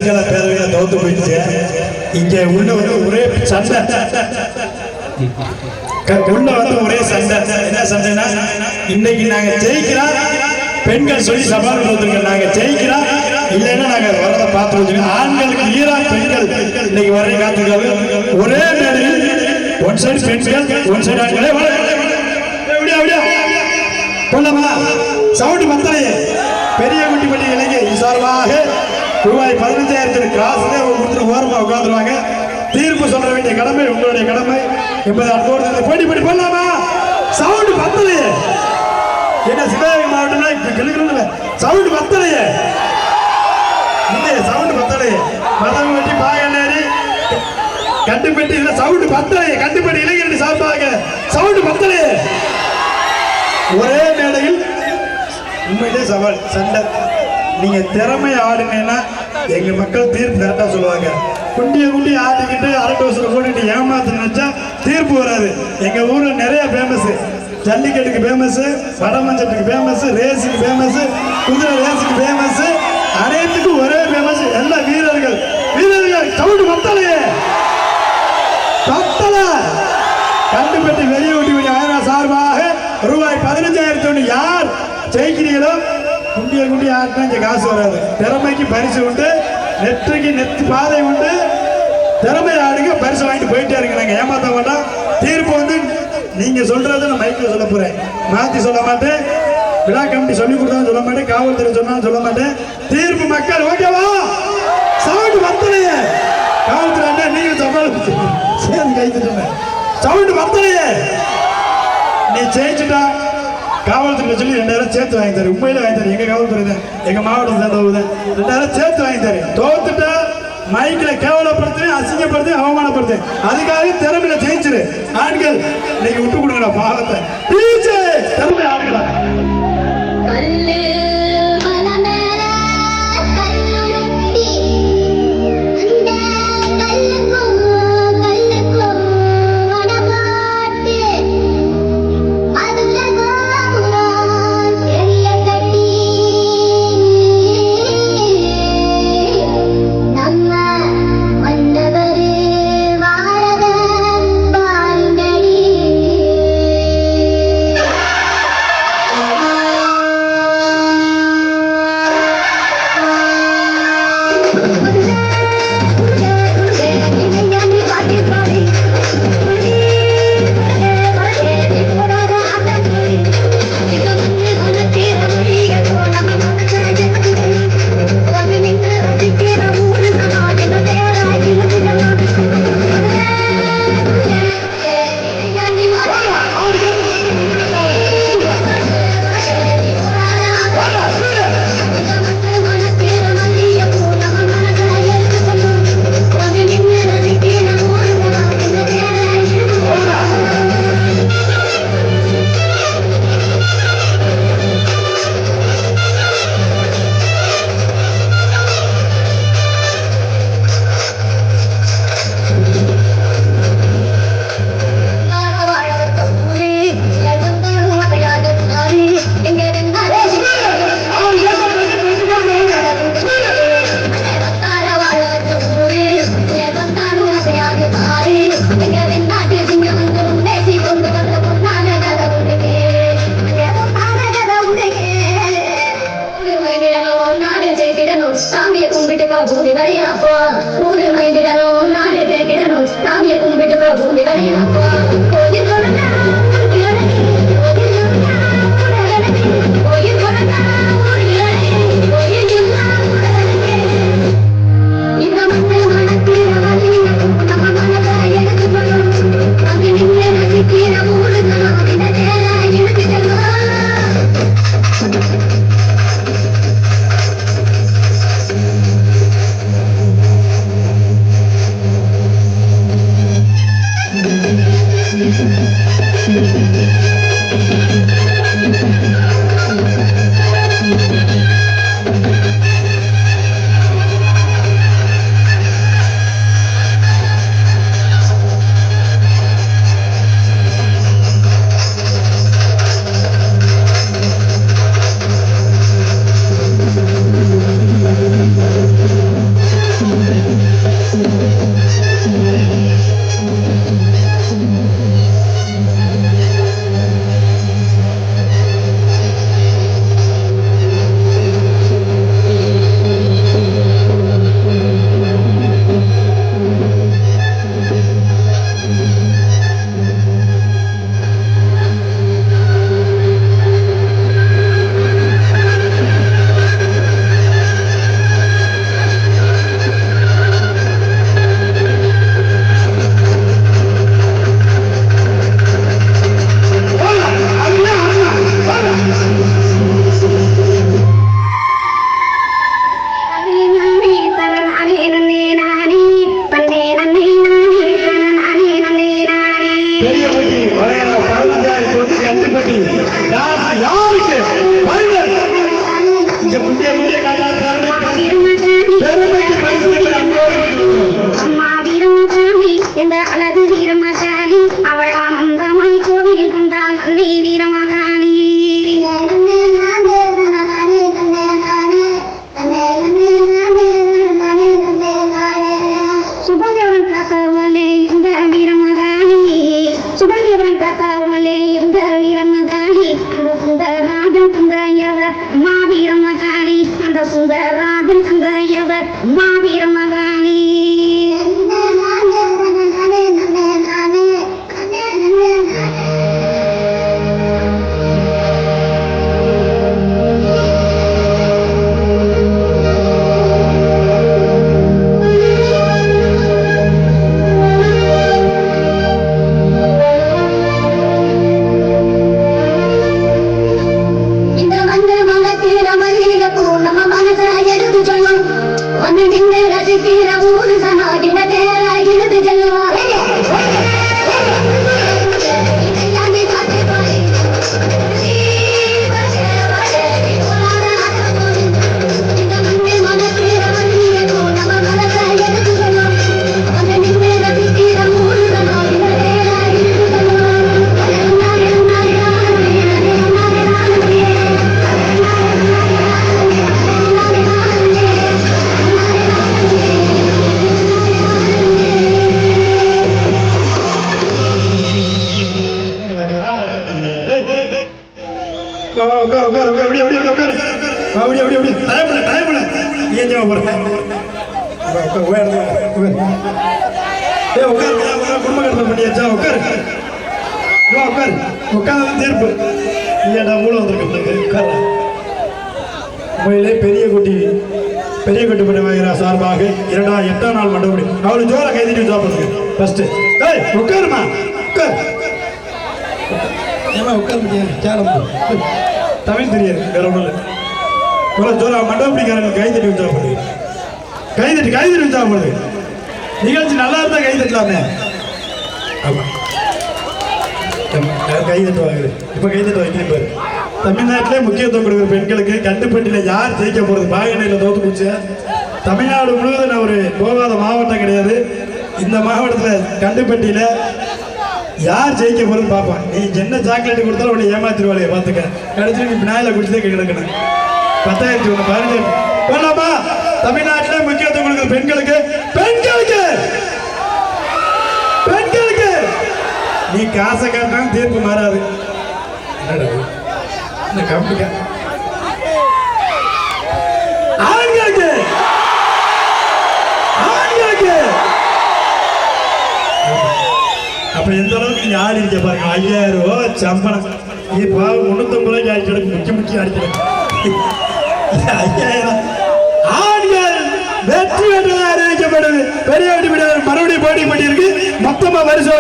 பேரவையில தோத்து போயிடுச்சு. இங்க உள்ள ஒரே சண்டை, உள்ள ஒரே சண்டை. என்ன சண்டைனா, இன்னைக்கு நாங்க ஜெயிக்கிறோம், பெண்கள் சொல்லி சவால் கொடுத்துருங்க, நாங்க ஜெயிக்கிறோம், இல்லைன்னா நாங்க வரத பார்த்து வச்சுக்கோங்க. ஆண்களுக்கு ஈரா, பெண்கள் இன்னைக்கு வர காத்துக்காக ஒரே மேடையில் ஒன் சைடு பெண்கள், ஒன் சைடு ஆண்களே. கொள்ளமா சவுண்ட் மத்தலையே பெரிய குட்டிப்பட்டி இளைஞர் சார்பாக ரூபாய் 15,000 காசுல கொடுத்துட்டு ஓரமா உட்காந்துருவாங்க. தீர்ப்பு சொல்ல வேண்டிய கடமை உங்களுடைய கடமை என்பதை அடுத்த போட்டி போட்டி பண்ணலாமா? சவுண்ட் பத்தலையே. என்ன சிவகங்கை மாவட்டம் கிழக்கு சவுண்ட் பத்தலையே, இந்த சவுண்ட் பத்தலையே. மதம் வெட்டி பாகநேரி கண்டுபெட்டி சவுண்ட் பத்தலையே. கண்டுபெட்டி இளைஞர் சார்பாக சவுண்ட் பத்தலையே. ஒரே மேடையில் உண்மையிலே சவால் சண்டை. நீங்க திறமை ஆடுனீங்கன்னா எங்க மக்கள் தீர்ப்பு கரெக்டா சொல்லுவாங்க. குண்டி ஆடிக்கிட்டு அரட்டோசல போட்டுட்டு ஏமாத்து நினைச்சா தீர்ப்பு வராது. எங்க ஊர்ல நிறைய ஃபேமஸ், ஜல்லிக்கட்டுக்கு ஃபேமஸ், வடமஞ்சட்டுக்கு ஃபேமஸ், ரேஸுக்கு ஃபேமஸ், குதிரை ரேஸுக்கு ஃபேமஸ், அனைத்துக்கும் ஒரே ஃபேமஸ். எல்லா வீரர்கள் சவுண்டு மத்தலையே பத்தல. கண்டுபெட்டி வெளியே விட்டு ஆயிரம் சார்பாக ரூபாய் 15,000 யார் ஜெயிக்கிறீங்களோ குண்டி ஆட்டினா இங்க காசு வராது. திறமைக்கு பரிசு உண்டு, நெற்றுக்கு நெத்து பாதை உண்டு. திறமை ஆடுங்க, பரிசு வாங்கிட்டு போயிட்டே இருங்க. நாங்க ஏமாத்த மாட்டோம். தீர்ப்பு நீங்க சொல்றது நான் மைக்கில் சொல்ல போறேன், மாத்தி சொல்ல மாட்டேன். விழா கமிட்டி சொல்லி கொடுத்தாலும் சொல்ல மாட்டேன், காவல்துறை சொன்னாலும் சொல்ல மாட்டேன். தீர்ப்பு மக்கள் ஓகேவா? சவுண்ட் வத்தலையே. காவல்துறை நீங்க சேர்ந்து கைத்துட்டு சவுண்ட் வத்தலையே. நீ ஜெயிச்சுட்டா காவல்துறை சொல்லி 2,000 சேர்த்து வாங்கி தரு. உண்மையில வாங்கி தரு. எங்க காவல்துறை தான், எங்க மாவட்டம் சேர்ந்த 2,000 சேர்த்து வாங்கி தரு. தோத்துட்டா மைக்கில கேவலப்படுத்துறேன், அசிங்கப்படுத்துறேன், அவமானப்படுத்துறேன். அதுக்காக திறமையில ஜெயிச்சிரு. ஆண்கள் இன்னைக்கு விட்டு கொடுங்கடா பாவத்தை. திறமை ஆண்களா Thank you. பெரிய குட்டி படவாகிறா சார்பாக 8ஆம் நாள் மண்டபடி அவளு ஜோர கைதிட்டு சாப்பிடுங்க ஃபர்ஸ்ட் ஏய் உட்காருமா உட்கார் ஏமா உட்கார் முடியாது சேலம் தமிழ் தெரியாது வேற ஒன்றும் இல்லை ஒரு ஜோர மண்டபடிக்காரங்க கைதிட்டு சாப்பிடுங்க கைதிட்டு சாப்பிடுங்க நிகழ்ச்சி நல்லா இருந்தா கை தட்டலாமே ஆமா கை தட்டு வாங்குது இப்ப கை தட்டு வைக்கிறேன் பாரு தமிழ்நாட்டிலே முக்கியத்துவம் கொடுக்குற பெண்களுக்கு கண்டுப்பட்டியில் யார் ஜெயிக்க போகிறது பாகனையில் தோத்து போச்சு தமிழ்நாடு முழுவதும் நான் ஒரு போகாத மாவட்டம் கிடையாது இந்த மாவட்டத்தில் கண்டுப்பட்டியில் யார் ஜெயிக்க போகிறதுன்னு பார்ப்பேன் நீ என்ன சாக்லேட் கொடுத்தாலும் உன்னை ஏமாத்திருவாளையே பார்த்துக்க கடைசி நீ நாயில் குடிச்சதே கிடக்கணும் 10,000 ஒன்று 15 போலாமா தமிழ்நாட்டிலே முக்கியத்துவம் கொடுக்குற பெண்களுக்கு நீ காசை காட்டினாலும் தீர்ப்பு மாறாது ஆண்களுக்கு அப்ப எந்த அளவுக்கு நீங்க ஆடி இருக்க பாருங்க 5000 ரூபாய் சம்பளம் இப்ப 350 ரூபாய்க்கு ஆடிக்கிடக்கு முக்கிய அடிக்கிடக்கு 5000 ஆண்கள் வெற்றி பெற்றதாக அறிவிக்கப்படுது பெரிய மறுபடியும் போட்டி பண்ணியிருக்கு மொத்தமா வரிசை